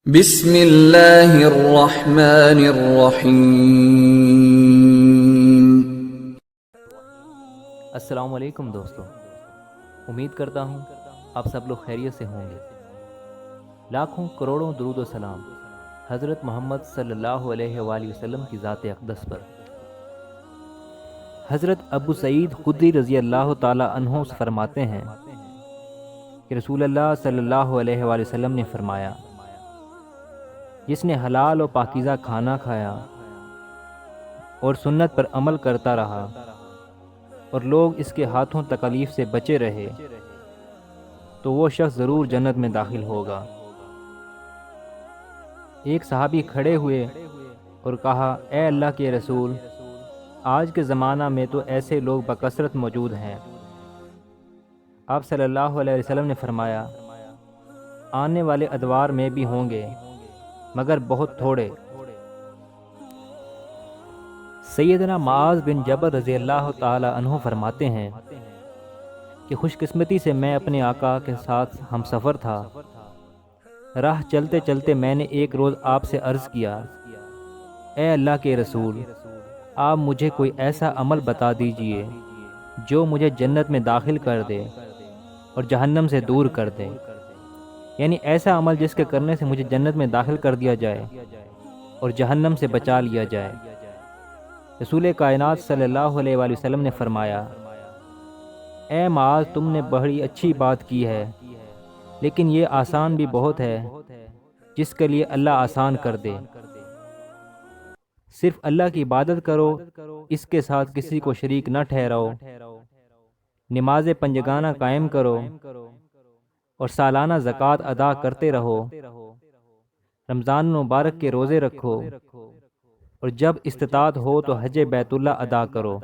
بسم اللہ الرحمن الرحیم۔ السلام علیکم دوستو، امید کرتا ہوں آپ سب لوگ خیریت سے ہوں گے۔ لاکھوں کروڑوں درود و سلام حضرت محمد صلی اللہ علیہ وآلہ وسلم کی ذات اقدس پر۔ حضرت ابو سعید خدری رضی اللہ تعالی عنہ فرماتے ہیں کہ رسول اللہ صلی اللہ علیہ وآلہ وسلم نے فرمایا، جس نے حلال و پاکیزہ کھانا کھایا اور سنت پر عمل کرتا رہا اور لوگ اس کے ہاتھوں تکالیف سے بچے رہے تو وہ شخص ضرور جنت میں داخل ہوگا۔ ایک صحابی کھڑے ہوئے اور کہا، اے اللہ کے رسول، آج کے زمانہ میں تو ایسے لوگ بکثرت موجود ہیں۔ آپ صلی اللہ علیہ وسلم نے فرمایا، آنے والے ادوار میں بھی ہوں گے مگر بہت تھوڑے۔ سیدنا معاذ بن جبل رضی اللہ تعالی عنہ فرماتے ہیں کہ خوش قسمتی سے میں اپنے آقا کے ساتھ ہم سفر تھا۔ راہ چلتے چلتے میں نے ایک روز آپ سے عرض کیا، اے اللہ کے رسول، آپ مجھے کوئی ایسا عمل بتا دیجئے جو مجھے جنت میں داخل کر دے اور جہنم سے دور کر دے، یعنی ایسا عمل جس کے کرنے سے مجھے جنت میں داخل کر دیا جائے اور جہنم سے بچا لیا جائے۔ رسول کائنات صلی اللہ علیہ وآلہ وسلم نے فرمایا، اے معاذ، تم نے بڑی اچھی بات کی ہے، لیکن یہ آسان بھی بہت ہے جس کے لیے اللہ آسان کر دے۔ صرف اللہ کی عبادت کرو، اس کے ساتھ کسی کو شریک نہ ٹھہراؤ، نماز پنجگانہ قائم کرو اور سالانہ زکوٰۃ ادا کرتے رہو، رمضان مبارک کے روزے رکھو اور جب استطاعت ہو تو حج بیت اللہ ادا کرو۔